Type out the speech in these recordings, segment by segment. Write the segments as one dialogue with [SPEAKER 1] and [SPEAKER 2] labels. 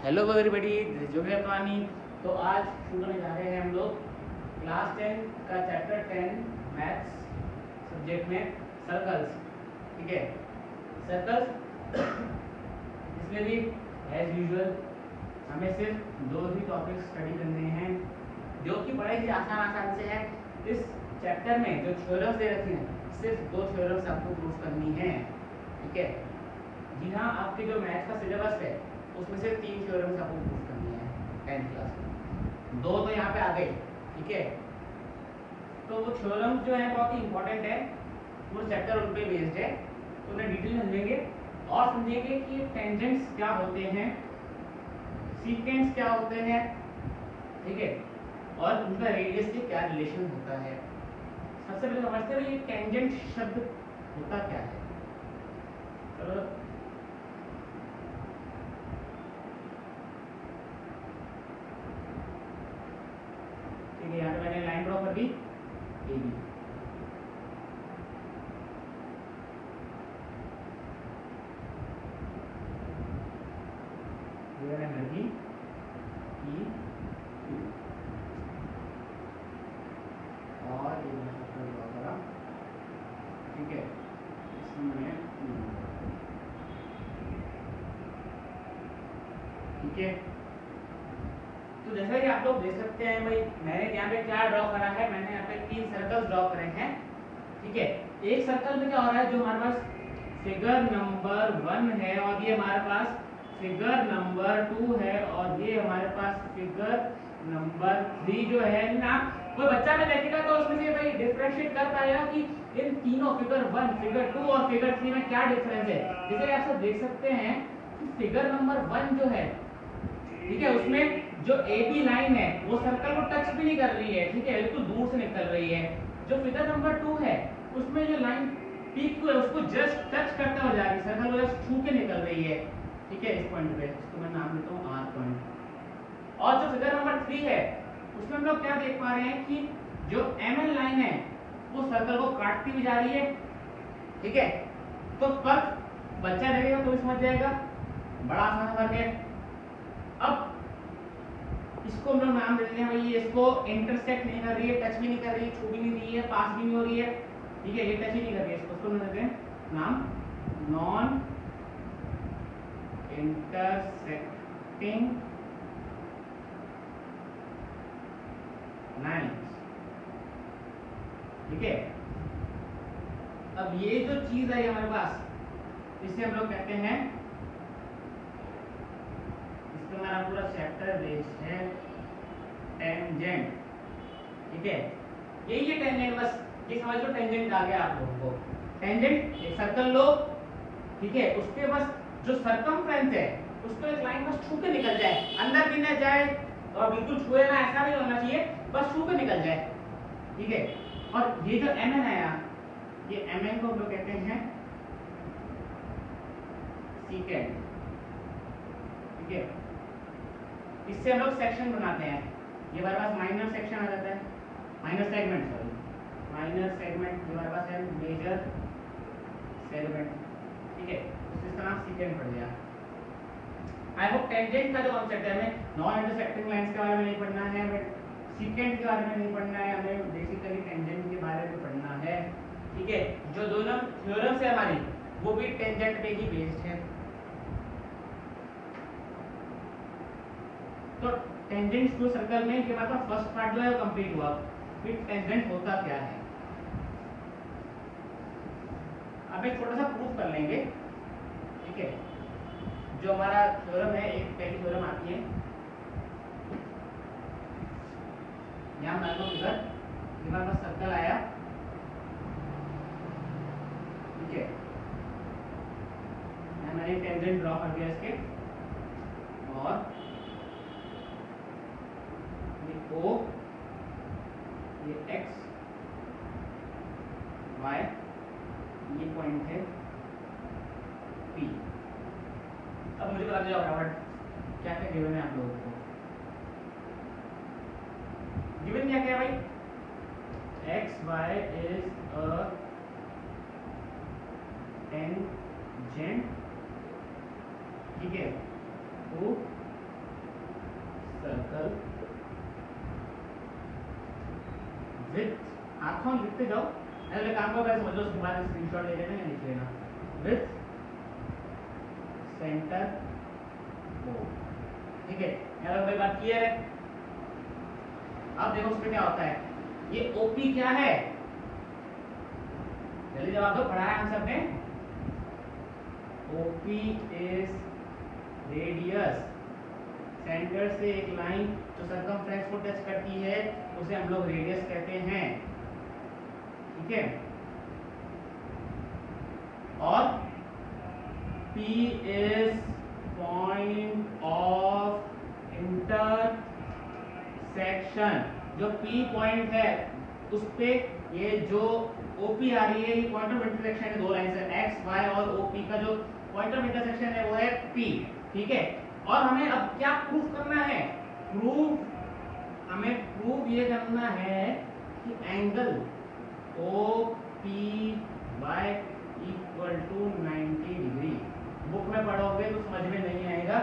[SPEAKER 1] Hello everybody, जोगी अतवानी। तो आज शुरू करने जा रहे हैं हम लोग क्लास 10 का चैप्टर 10 मैथ्स सब्जेक्ट में सर्कल्स। ठीक है, सर्कल्स इसमें भी एज यूजुअल हमें सिर्फ दो ही टॉपिक्स स्टडी करने हैं जो कि बड़े ही आसान से है। इस चैप्टर में जो थ्योरम्स दे रखी हैं सिर्फ दो थ्योरम्स आपको प्रूव करनी है। ठीक है जी हाँ, आपके जो मैथ्स का सिलेबस है उसमें से 3 थ्योरम्स आपको प्रूव करनी है 10th क्लास में। दो तो यहाँ पे आ गए। ठीक है, तो वो थ्योरम्स जो है बहुत ही इंपॉर्टेंट है, वो चैप्टर उन पे बेस्ड है, तो उन्हें डिटेल में समझेंगे और समझेंगे कि टेंजेंट्स क्या होते हैं, सीकेंट्स क्या होते हैं। ठीक है, और उनका रेडियस से क्या रिलेशन होता है। सबसे पहले समझते हैं ये टेंजेंट शब्द होता क्या है। चलो यहाँ पे मैंने लाइन ड्रॉ कर दी A B. Energy E Q और ये मैंने ड्रॉ करा। ठीक है, इसमें ठीक है, तो जैसा कि आप लोग देख सकते हैं भाई, मैंने यहाँ पे क्या ड्रॉ करा है, मैंने यहाँ पे 3 सर्कल्स ड्रॉ करे हैं। ठीक है, एक सर्कल में क्या हो रहा है, जो हमारे पास फिगर नंबर 1 है और ये हमारे पास फिगर नंबर 2 है और ये हमारे पास फिगर नंबर 3 जो है ना। कोई बच्चा में देखेगा तो उसमें से भाई डिफरेंशिएट कर पाएगा कि इन तीनों फिगर 1, फिगर 2 और फिगर 3 में क्या डिफरेंस है। जैसे आप सब देख सकते हैं कि फिगर नंबर 1 जो है, ठीक है, उसमें जो AB लाइन है वो सर्कल को टच भी नहीं कर रही है। ठीक है, बिल्कुल दूर से निकल रही है। जो फिगर नंबर 2 है उसमें जो लाइन PQ है उसको जस्ट टच करता हुआ जा रही है, सर्कल को जस्ट छू के निकल रही है। ठीक है, इस पॉइंट पे इसको मैं नाम देता हूँ R पॉइंट। और जो फिगर नंबर 3 है उसमें हम लोग क्या देख पा रहे हैं कि जो MN लाइन है वो सर्कल को काटती हुई जा रही है। ठीक है, तो फर्क बच्चा देखेगा तो समझ जाएगा, बड़ा आसान फर्क है। अब इसको हम लोग नाम देते हैं भाई, इसको इंटरसेक्ट नहीं कर रही है, टच भी नहीं कर रही है, छू भी नहीं रही है, पास भी नहीं हो रही है। ठीक है, ये टच ही नहीं कर रही है, इसको हम देते हैं नाम नॉन इंटरसेक्टिंग लाइंस। ठीक है, अब ये जो चीज है हमारे पास, इसे हम लोग कहते हैं, हमारा पूरा चैप्टर बेस्ड है टेंजेंट। ठीक है, यही है टेंजेंट, बस ये समझ लो टेंजेंट आ गया आप लोगों को। टेंजेंट एक सर्कल लो, ठीक है, उसके बस जो सरकमफ्रेंस है उसको एक लाइन बस छू के निकल जाए, अंदर भी ना जाए और बिल्कुल छुए ना, ऐसा भी होना चाहिए, बस छू के निकल जाए। ठीक है, और ये जो MN है यार, ये MN को हम लोग कहते हैं सीकेंट। ठीक है, इससे हम लोग सेक्शन बनाते हैं। ये हमारे पास माइनर सेक्शन आ जाता है, minor segment, sorry minor segment. हमारे पास है मेजर सेगमेंट। ठीक है, इस तरह सीकेंट पढ़ लिया। आई होप टेंजेंट का जो कॉन्सेप्ट है, हमें नॉन इंटरसेक्टिंग लाइंस के बारे में नहीं पढ़ना है, हमें सीकेंट के बारे में नहीं पढ़ना है, हमें बेसिकली टेंजेंट के बारे में पढ़ना है। ठीक है, जो दोनों थ्योरम्स है हमारी वो भी टेंजेंट पे ही बेस्ड है। तो टेंजेंट टू सर्कल में के बाद फर्स्ट पार्ट जो है वो कंप्लीट हुआ। फिर टेंजेंट होता क्या है, अब एक छोटा सा प्रूफ कर लेंगे। ठीक है, जो हमारा थ्योरम है, एक पहली थ्योरम आती है, यहाँ मान लो इधर हमारे पास सर्कल आया। ठीक है, मैंने टेंजेंट ड्रॉ कर दिया इसके, और O, ये X Y, ये पॉइंट है P। अब मुझे बता दीजिए फटाफट क्या क्या गिवन है आप लोगों को। गिवन क्या क्या भाई, X Y is a tangent. ठीक है, O सर्कल विथ, हाथों लिखते जाओ, अगले काम को समझ लो, उसके बाद स्क्रीनशॉट ले लेना, लिख लेना, विथ सेंटर ओ। ठीक है, यहाँ कोई बात क्लियर है? अब देखो उसमें क्या होता है, ये ओपी क्या है, जल्दी जवाब दो, पढ़ा है हम सब ने। ओपी इज रेडियस, सेंटर से एक लाइन जो सरकमफ्रेंस को टच करती है उसे हम लोग रेडियस कहते हैं। ठीक है, और P is point of intersection, जो P पॉइंट है उस पे ये जो OP आ रही है, ये पॉइंट ऑफ इंटरसेक्शन है, दो लाइन से X, Y और OP का जो पॉइंट ऑफ इंटरसेक्शन है वो है P। ठीक है, और हमें अब क्या प्रूफ करना है, हमें प्रूफ ये करना है कि angle OPY equal to 90 degree. Book में पढ़ोगे तो समझ में नहीं आएगा,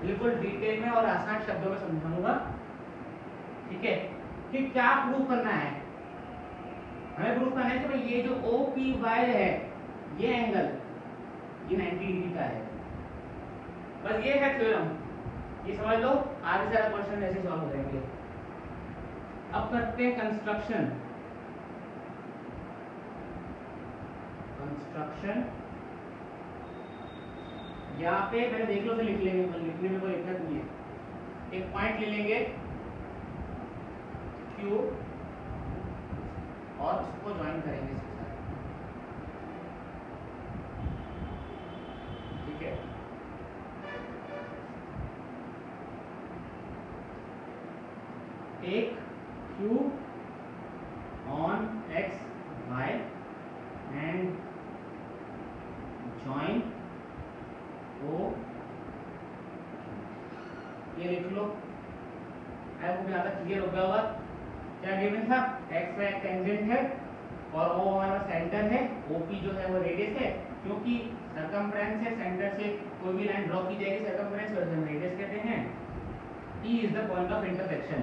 [SPEAKER 1] बिल्कुल डिटेल में और आसान शब्दों में समझाऊंगा। ठीक है, कि क्या प्रूफ करना है, हमें प्रूफ करना है कि भाई ये जो OPY है, ये एंगल ये 90 डिग्री का है। बस ये है थ्योरम, ये समझ लो, आगे सारा क्वेश्चन ऐसे सॉल्व हो जाएंगे। अब करते हैं कंस्ट्रक्शन। यहाँ पे पहले देख लो, तो लिख लेंगे, लिखने में कोई दिक्कत नहीं है। एक पॉइंट ले लेंगे Q और उसको ज्वाइन करेंगे इसके साथ। ठीक है, एक Q on X Y and join O, ये लिख लो। आई होप यहाँ तक क्लियर हो गया होगा। क्या गिवन था, एक्स वाई टेंजेंट है और O हमारा सेंटर है, OP जो है वो रेडियस है, क्योंकि सर्कमफ्रेंस है, सेंटर से कोई भी लाइन ड्रॉ की जाएगी सर्कमफ्रेंस को हम रेडियस कहते हैं। E is the point of intersection.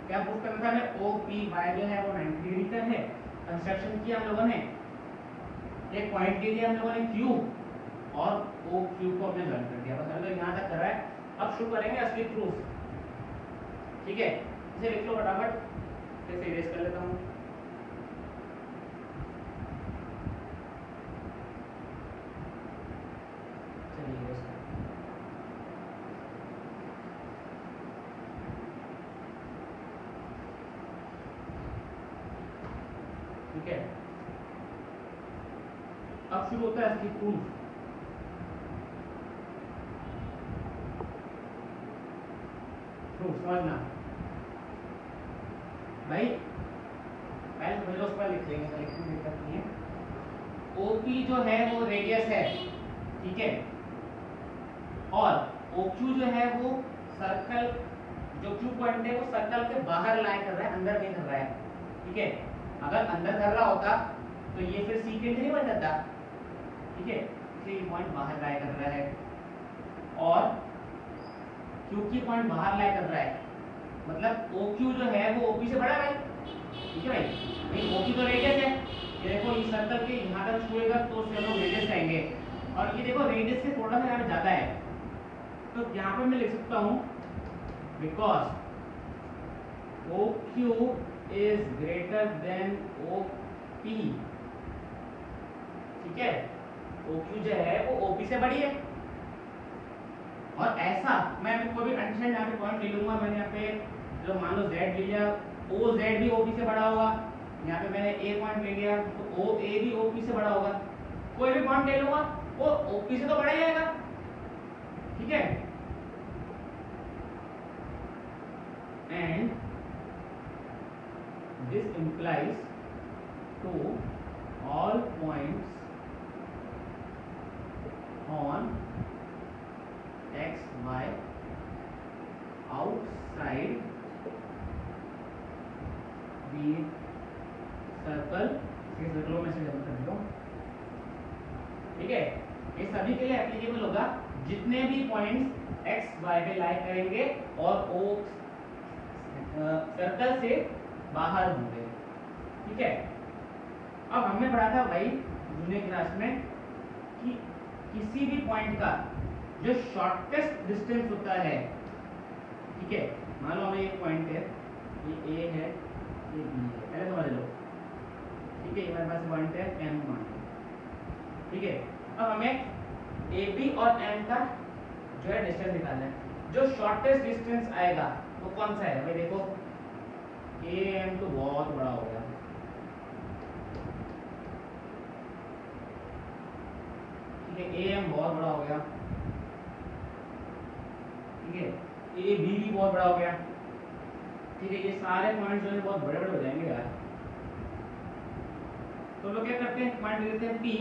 [SPEAKER 1] क्या प्रूफ करना था हमें, OPY जो है वो 90 डिग्री का है। कंस्ट्रक्शन किया हम लोगों ने, एक पॉइंट ले लिया हम लोगों ने Q और OQ को हमने ज्वाइन कर दिया। बस हम लोग यहाँ तक कर रहा है। अब शुरू करेंगे असली प्रूफ। ठीक है, इसे लिख लो फटाफट, इसे इरेज कर लेता हूँ। चलिए इरेज कर, ठीक है। अब शुरू होता है असली प्रूफ। समझना भाई, पहले समझ लो, उस पर लिख लेंगे, लिखने में दिक्कत नहीं है। OP जो है वो रेडियस है, ठीक है, और OQ जो है वो सर्कल, जो Q पॉइंट है वो सर्कल के बाहर लाई कर रहा है, अंदर नहीं कर रहा है। ठीक है, अगर अंदर कर रहा होता तो ये फिर सीक्वेंस नहीं बन जाता। ठीक है, इसलिए ये पॉइंट बाहर लाई कर रहा है, और क्योंकि पॉइंट बाहर लाई कर रहा है, मतलब OQ जो है वो OP से बड़ा है भाई। ठीक है भाई, OQ तो रेडियस है, ये देखो इस सर्कल के यहाँ तक छुएगा तो उससे हम लोग रेडियस कहेंगे, और ये देखो रेडियस से थोड़ा सा यहाँ पे ज़्यादा है, तो यहाँ पे मैं लिख सकता हूँ because OQ is greater than OP। ठीक है, OQ जो है वो OP से बड़ी है, और ऐसा मैं कोई भी कंडीशन यहाँ पे पॉइंट ले लूंगा। मैंने यहाँ पे जो मान लो Z ले लिया, OZ भी OP से बड़ा होगा। यहाँ पे मैंने A पॉइंट ले लिया तो OA भी OP से bड़ा होगा। कोई भी पॉइंट ले लूंगा वो OP से तो बड़ा ही आएगा। ठीक है, and this implies to all points on X, Y outside the circle। इस सर्कलों में से जब कर दो, ठीक है, ये सभी के लिए एप्लीकेबल होगा जितने भी पॉइंट्स X, Y पे लाई करेंगे और O सर्कल से बाहर होंगे। ठीक है, अब हमने पढ़ा था भाई जूनियर क्लास में कि किसी भी पॉइंट का जो शॉर्टेस्ट डिस्टेंस होता है, ठीक है, मान लो हमें एक पॉइंट है, ये ए है, ये बी है, पहले समझ लो। ठीक है, हमारे पास पॉइंट है एम मान लो। ठीक है, अब हमें ए बी और एम का जो है डिस्टेंस निकालना है। जो शॉर्टेस्ट डिस्टेंस आएगा वो कौन सा है भाई? देखो ए एम तो बहुत बड़ा हो गया, ठीक है, ए एम बहुत बड़ा हो गया, ठीक है, ए बी भी बहुत बड़ा हो गया, ठीक है, ये सारे पॉइंट जो है बहुत बड़े बड़े हो जाएंगे यार। तो लोग क्या करते हैं, पॉइंट ले लेते हैं पी,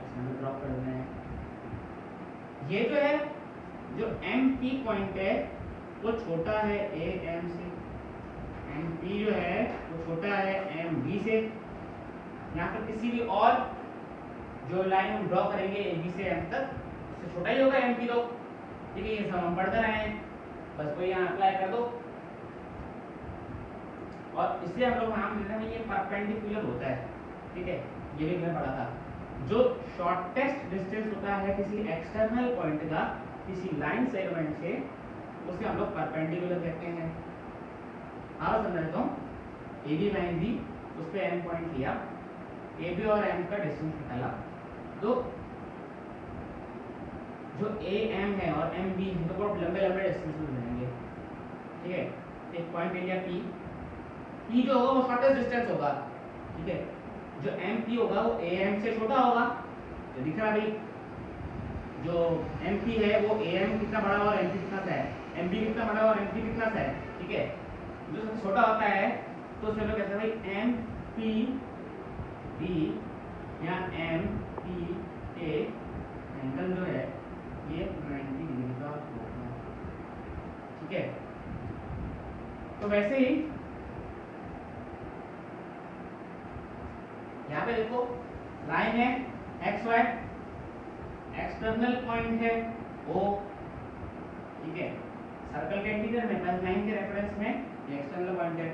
[SPEAKER 1] इसमें ड्रॉप कर देते हैं। ये जो है जो एम पी पॉइंट है वो छोटा है ए एम से, एम पी जो है वो छोटा है एम बी से। यहाँ पर किसी भी और जो लाइन हम ड्रॉ करेंगे ए बी से एम तक उससे छोटा ही होगा एम पी तो। ठीक है, ये सब हम पढ़ते रहे हैं, बस कोई यहाँ अप्लाई कर दो। और इसलिए हम लोग नाम देते हैं ये परपेंडिकुलर होता है। ठीक है, ये भी मैंने पढ़ा था। जो शॉर्टेस्ट डिस्टेंस होता है किसी एक्सटर्नल पॉइंट का किसी लाइन सेगमेंट से, उसे हम लोग परपेंडिकुलर कहते हैं। हाँ समझ रहे हो, ए बी लाइन दी, उस पर एम पॉइंट लिया, ए बी और एम का डिस्टेंस निकाला, तो जो ए एम है और एम बी है तो बहुत लंबे लंबे डिस्टेंस हो जाएंगे। ठीक है, एक पॉइंट ले लिया पी, पी जो होगा वो शॉर्टेस्ट डिस्टेंस होगा। ठीक है, जो एम पी होगा वो ए एम से छोटा होगा, तो दिख रहा भाई जो एम पी है वो ए एम कितना बड़ा और एम पी कितना सा है, एम बी कितना बड़ा और एम पी कितना सा है। ठीक है, जो सबसे छोटा होता है तो उसमें लोग कहते हैं भाई एम पी बी या एम पी ए एंगल जो है ये 90 डिग्री का होगा। ठीक है, तो वैसे ही यहाँ पे देखो लाइन है एक्स वाई, एक्सटर्नल पॉइंट है ओ। ठीक है, सर्कल के इंटीरियर में प्लस लाइन के रेफरेंस में ये एक्सटर्नल पॉइंट है।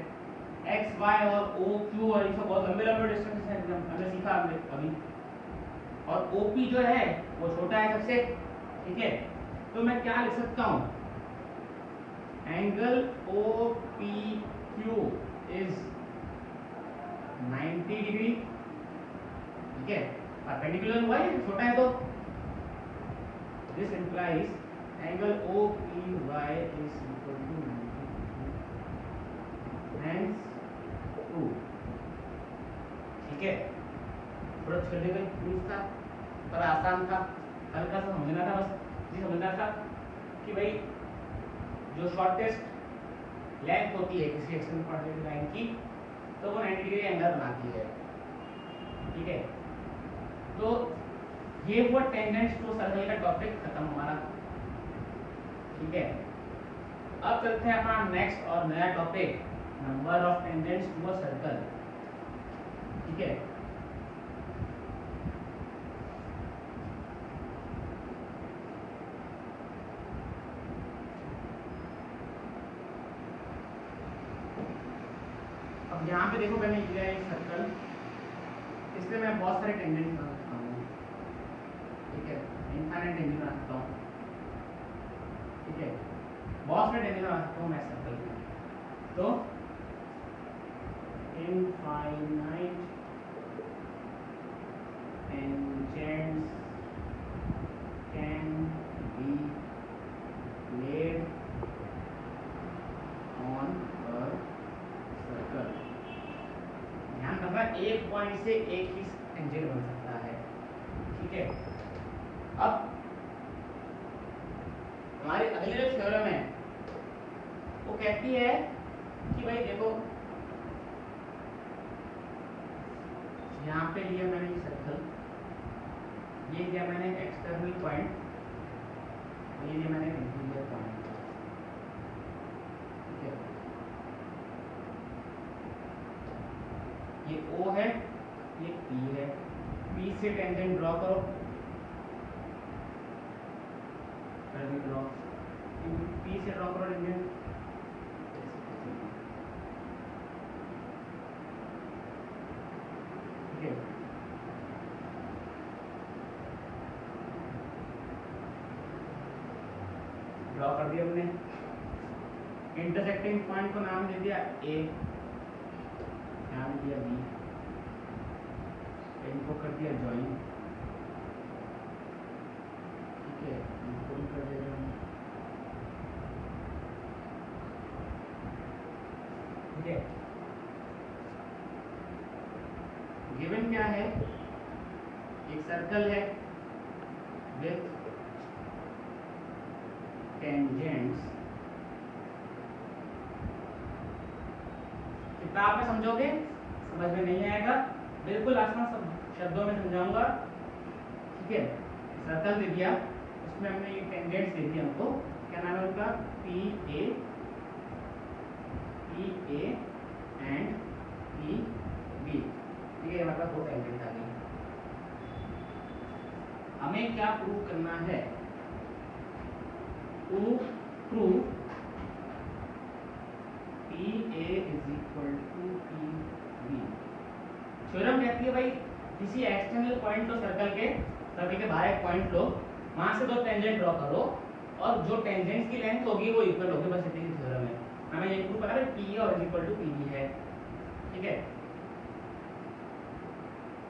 [SPEAKER 1] एक्स वाई और ओ क्यू और ये सब बहुत लंबे लंबे डिस्टेंस है, हमने सीखा हमने अभी। और ओ पी जो है वो छोटा है सबसे। ठीक है, तो मैं क्या लिख सकता हूँ, angle O P Q is 90 degree. ठीक है, परपेंडिकुलर हुआ है, छोटा है तो this implies angle O P Y is equal to 90 hence 2। ठीक है, थोड़ा छोटे का प्रूफ था, थोड़ा आसान था, हल्का सा समझना था, बस ये समझना था कि भाई जो शॉर्टेस्ट लेंथ होती है किसी एक्सटर्नल पॉइंट की लाइन की तो वो 90 डिग्री एंगल बनाती है। ठीक है, तो ये हुआ टेंजेंट्स टू सर्कल का टॉपिक खत्म हमारा। ठीक है, अब चलते हैं अपना नेक्स्ट और नया topic, number of tangents to a circle. ठीक है, अब यहाँ पे देखो मैंने लिया है सर्कल, इसलिए मैं बहुत सारे टेंजेंट बना सकता हूँ। ठीक है, इनफाइनाइट टेंजेंट बना सकता हूँ। ठीक है, बहुत सारे टेंजेंट बना सकता हूँ मैं सर्कल में। तो infinite tangents can be laid on a circle. ध्यान रखना, एक पॉइंट से एक ही टेंजेंट बन सकता है। ठीक है, अब हमारी अगली जो थ्योरम है वो कहती है कि भाई देखो यहाँ पे लिया मैंने ये सर्कल, ये लिया मैंने एक्सटर्नल पॉइंट, ये लिया मैंने इंटीरियर पॉइंट। ठीक है, ये O है, ये P है, P से टेंजेंट ड्रॉ करो, ड्रॉ P से ड्रॉ करो टेंजेंट। ड्रॉ कर दिया हमने। इंटरसेक्टिंग पॉइंट को नाम दे दिया ए, नाम दिया बी, इनको कर दिया जॉइन, ठीक है, इनको भी कर दिया जॉइन, ठीक है। गिवन क्या है, एक सर्कल है विथ टेंजेंट्स, किताब में समझोगे समझ में नहीं आएगा, बिल्कुल आसान सब शब्दों में समझाऊंगा, ठीक है। सर्कल दे दिया, उसमें हमने ये टेंजेंट्स दे दिया हमको, क्या नाम है उनका, P A and P B, ठीक है, मतलब दो टेंजेंट आ गई। हमें क्या प्रूव करना है, prove P A is equal to P B. Theorem कहती है भाई किसी एक्सटर्नल पॉइंट लो, सर्कल के बाहर एक पॉइंट लो, वहां से दो टेंजेंट ड्रॉ करो और जो टेंजेंट्स की लेंथ होगी वो इक्वल होगी, बस इतनी थ्योरम है। हमें ये प्रूव करना है पी और is equal to P B है, ठीक है।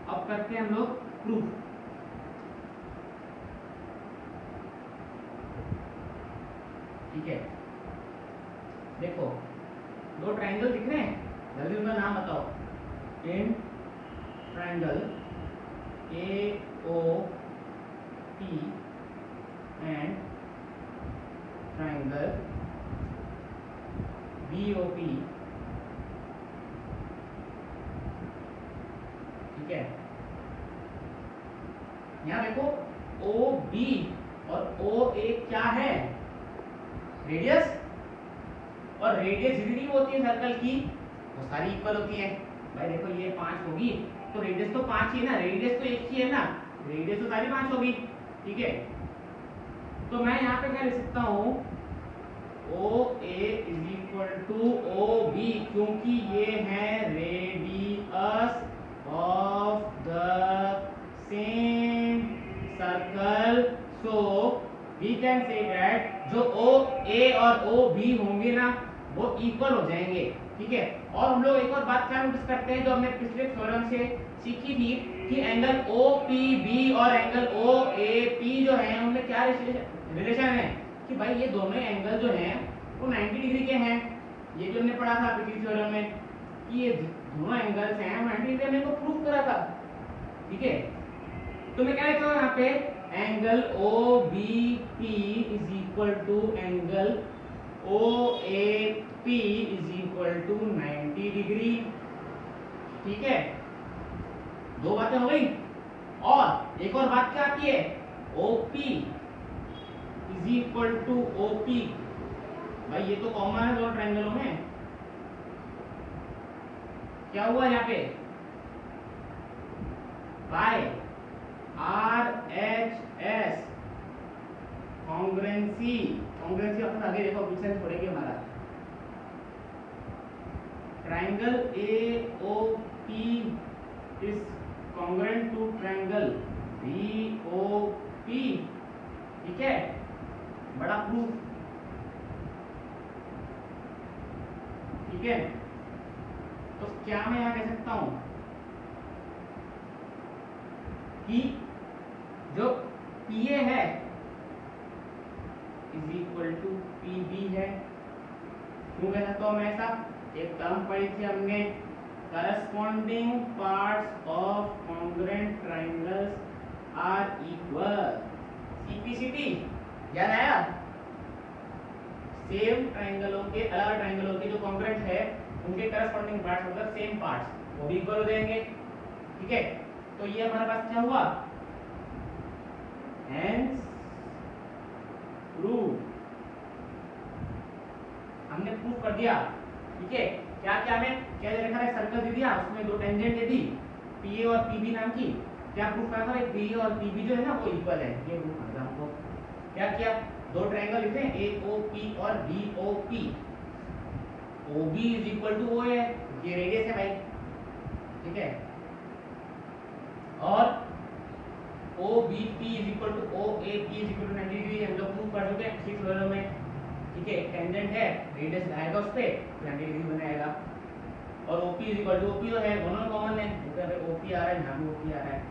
[SPEAKER 1] अब करते हैं हम लोग प्रूफ, ठीक है। देखो दो ट्रायंगल दिख रहे हैं, जल्दी उनका नाम बताओ। In triangle A O P and triangle B O P, ठीक है। यहां देखो ओ बी और ओ ए क्या है, रेडियस, और रेडियस जितनी होती है सर्कल की वो सारी इक्वल होती है। भाई देखो ये 5 होगी तो रेडियस तो 5 ही है ना, रेडियस तो एक ही है ना, रेडियस तो सारी 5 होगी, ठीक है। तो मैं यहाँ पे क्या लिख सकता हूँ, O A is equal to O B, क्योंकि ये है radius of the same circle, so we can say that जो ओ ए और ओ बी होंगे ना वो इक्वल हो जाएंगे, ठीक है। और हम लोग एक और बात क्या नोटिस करते हैं जो हमने पिछले थ्योरम से सीखी थी कि एंगल ओ पी बी और एंगल ओ ए पी जो है उनमें क्या रिलेशन है, कि भाई ये दोनों एंगल जो हैं वो 90 डिग्री के हैं। ये भी हमने पढ़ा था पिछले थ्योरम में कि ये दोनों एंगल्स हैं 90 डिग्री, हमने इनको प्रूव करा था, ठीक है। तो मैं क्या लिखता हूँ यहाँ पे, angle O B P is equal to angle O A P is equal to 90 degree, ठीक है। दो बातें हो गई, और एक और बात क्या आती है, O P is equal to O P, भाई ये तो कॉमन है दोनों ट्रायंगलों में। क्या हुआ यहाँ पे, बाय RHS कॉन्ग्रुएंसी, अपन आगे देखो पीछे पढ़ेंगे हमारा। Triangle AOP is congruent to triangle BOP, ठीक है, बड़ा प्रूफ, ठीक है। तो क्या मैं यहाँ कह सकता हूं कि जो PA है इज इक्वल टू PB है, क्यों कह सकता हूं मैं ऐसा, एक टर्म पढ़ी थी हमने, corresponding parts of congruent triangles are equal, CPCT याद आया, सेम ट्रायंगलों के, अलग ट्रायंगलों के जो कॉन्ग्रुएंट है उनके करस्पॉन्डिंग पार्ट्स मतलब सेम पार्ट्स वो भी इक्वल हो जाएंगे, ठीक है। तो ये हमारे पास क्या हुआ, हेंस प्रूव, हमने प्रूफ कर दिया, ठीक है। क्या क्या में क्या लिखा है, सर्कल दे दिया, उसमें दो टेंजेंट दे दी PA और PB नाम की, क्या प्रूफ करा था, PA और PB जो है ना वो इक्वल है, ये प्रूफ करना हमको। क्या किया, दो ट्रायंगल लिखे AOP और BOP, OB is equal to OA, ये रेडियस है भाई, ठीक है, और OBP is equal to OAP is equal to 90 degree, हम लोग प्रूफ कर चुके हैं पिछले थ्योरम में। ठीक है, एक टेंजेंट है, रेडियस आएगा उस पे, 90 डिग्री बनाएगा। और OP is equal to, OP तो है, दोनों कॉमन है, इधर OP आ रहा है, यहाँ भी OP आ रहा है,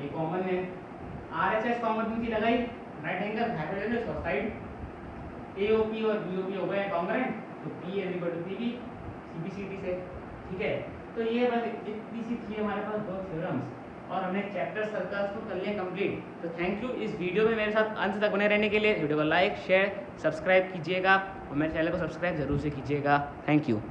[SPEAKER 1] ये कॉमन है। RHS कॉमन की लगाई, राइट एंगल हाइपोटेन्यूज और साइड, AOP और BOP हो गए कॉन्ग्रुएंट, तो P is equal to PB CBCD से, ठीक है। तो ये बस इतनी सी थी हमारे पास दो थ्योरम्स, और हमने चैप्टर सर्कल्स को कर लिया कंप्लीट। तो थैंक यू इस वीडियो में मेरे साथ अंत तक बने रहने के लिए। वीडियो को लाइक शेयर सब्सक्राइब कीजिएगा और मेरे चैनल को सब्सक्राइब जरूर से कीजिएगा। Thank you.